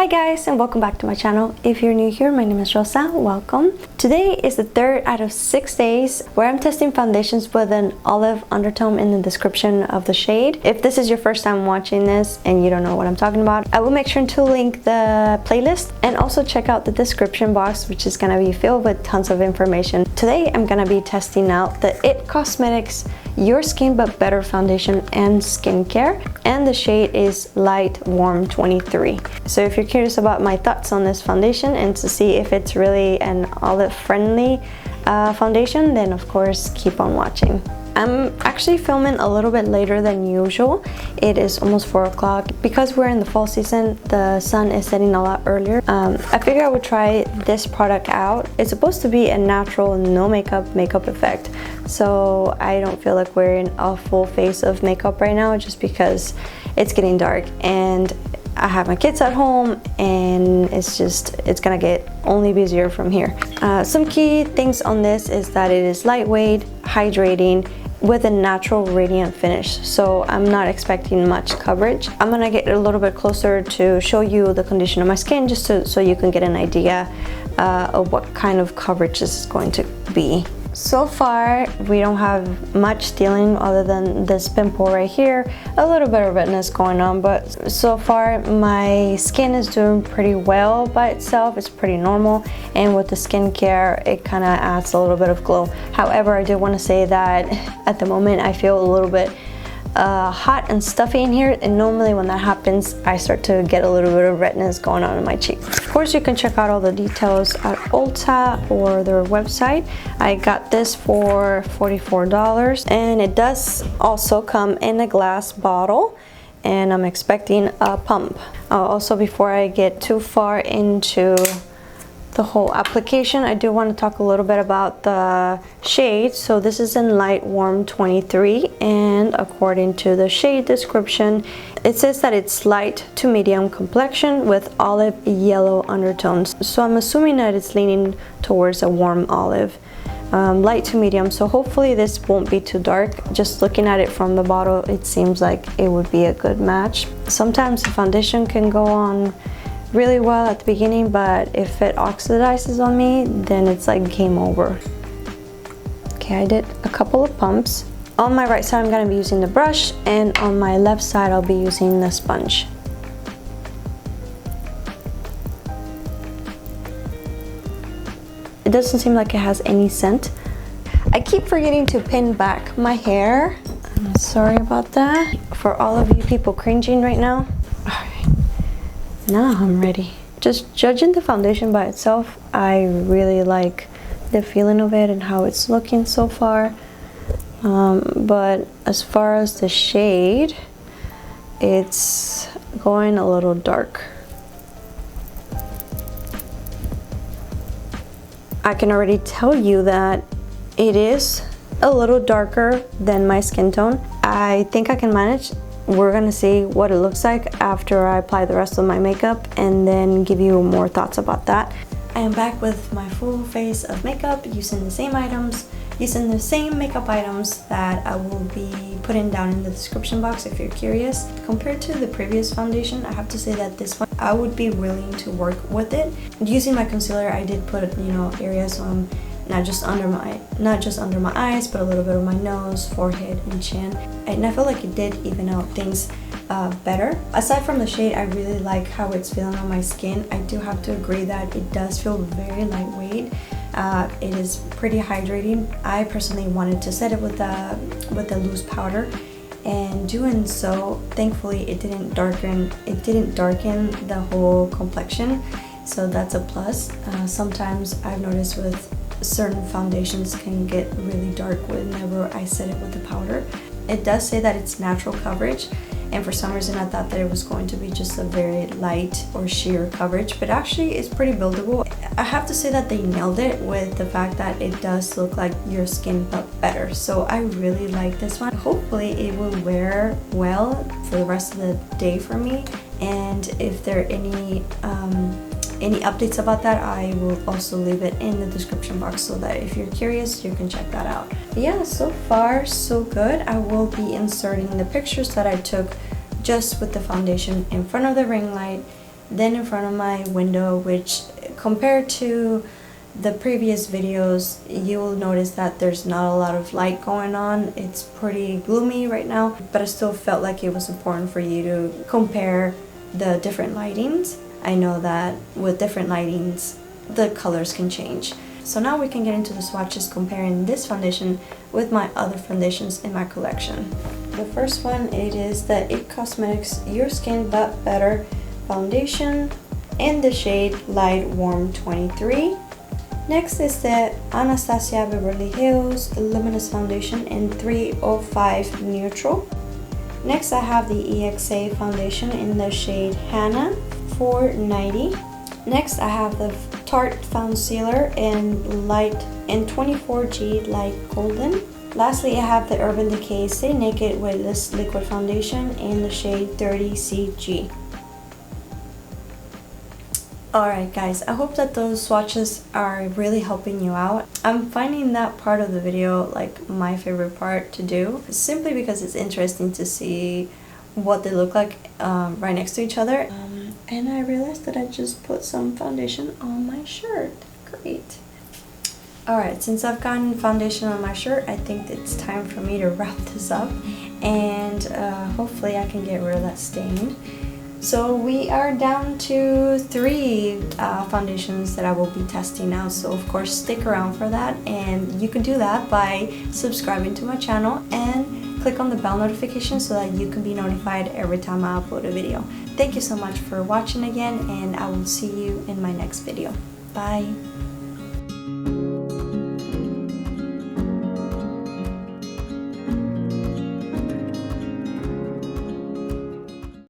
Hi guys, and welcome back to my channel. If you're new here, my name is Rosa. Welcome. Today is the third out of 6 days where I'm testing foundations with an olive undertone in the description of the shade. If this is your first time watching this and you don't know what I'm talking about, I will make sure to link the playlist and also check out the description box, which is gonna be filled with tons of information. Today I'm gonna be testing out the IT Cosmetics Your Skin But Better foundation and skincare, and the shade is Light Warm 23. So if you're curious about my thoughts on this foundation and to see if it's really an olive friendly foundation, then of course keep on watching. I'm actually filming a little bit later than usual. It is almost 4 o'clock. Because we're in the fall season, the sun is setting a lot earlier. I figured I would try this product out. It's supposed to be a natural, no makeup effect. So I don't feel like wearing a full face of makeup right now just because it's getting dark and I have my kids at home and it's gonna get only busier from here. Some key things on this is that it is lightweight, hydrating, with a natural radiant finish, so I'm not expecting much coverage. I'm gonna get a little bit closer to show you the condition of my skin just so you can get an idea of what kind of coverage this is going to be. So far we don't have much stealing other than this pimple right here, a little bit of redness going on, but so far my skin is doing pretty well by itself. It's pretty normal, and with the skincare it kind of adds a little bit of glow. However, I do want to say that at the moment I feel a little bit hot and stuffy in here, and normally when that happens I start to get a little bit of redness going on in my cheeks. Of course, you can check out all the details at Ulta or their website. I got this for $44 and it does also come in a glass bottle, and I'm expecting a pump. Also, before I get too far into the whole application, I do want to talk a little bit about the shade. So this is in Light Warm 23, and according to the shade description, it says that it's light to medium complexion with olive yellow undertones. So I'm assuming that it's leaning towards a warm olive. Light to medium, so hopefully this won't be too dark. Just looking at it from the bottle, it seems like it would be a good match. Sometimes the foundation can go on really well at the beginning, but if it oxidizes on me, then it's like game over. Okay, I did a couple of pumps. On my right side I'm going to be using the brush, and on my left side I'll be using the sponge. It doesn't seem like it has any scent. I keep forgetting to pin back my hair. I'm sorry about that. For all of you people cringing right now. Now I'm ready. Just judging the foundation by itself, I really like the feeling of it and how it's looking so far. But as far as the shade, it's going a little dark. I can already tell you that it is a little darker than my skin tone. I think I can manage. We're gonna see what it looks like after I apply the rest of my makeup and then give you more thoughts about that. I am back with my full face of makeup using the same items, using the same makeup items that I will be putting down in the description box if you're curious. Compared to the previous foundation, I have to say that this one, I would be willing to work with it. Using my concealer, I did put, areas on not just under my eyes, but a little bit of my nose, forehead, and chin. And I feel like it did even out things better. Aside from the shade, I really like how it's feeling on my skin. I do have to agree that it does feel very lightweight. It is pretty hydrating. I personally wanted to set it with a loose powder, and doing so, thankfully, it didn't darken the whole complexion. So that's a plus. Sometimes I've noticed with certain foundations can get really dark whenever I set it with the powder. It does say that it's natural coverage, and for some reason I thought that it was going to be just a very light or sheer coverage, but actually it's pretty buildable. I have to say that they nailed it with the fact that it does look like Your Skin But Better. So I really like this one. Hopefully it will wear well for the rest of the day for me, and if there are any updates about that, I will also leave it in the description box so that if you're curious, you can check that out. Yeah, so far so good. I will be inserting the pictures that I took just with the foundation in front of the ring light then in front of my window, which compared to the previous videos, you will notice that there's not a lot of light going on. It's pretty gloomy right now, but I still felt like it was important for you to compare the different lightings. I know that with different lightings, the colors can change. So now we can get into the swatches comparing this foundation with my other foundations in my collection. The first one, it is the IT Cosmetics Your Skin But Better foundation in the shade Light Warm 23. Next is the Anastasia Beverly Hills Luminous foundation in 305 Neutral. Next I have the EXA foundation in the shade Hannah 490. Next I have the Tarte Foundcealer in 24G Light Golden. Lastly, I have the Urban Decay Stay Naked Weightless Liquid Foundation in the shade 30CG. Alright guys, I hope that those swatches are really helping you out. I'm finding that part of the video like my favorite part to do, simply because it's interesting to see what they look like right next to each other. And I realized that I just put some foundation on my shirt. Great. Alright, since I've gotten foundation on my shirt, I think it's time for me to wrap this up, and hopefully I can get rid of that stain. So we are down to 3 foundations that I will be testing now, so of course stick around for that, and you can do that by subscribing to my channel and click on the bell notification so that you can be notified every time I upload a video. Thank you so much for watching again, and I will see you in my next video. Bye!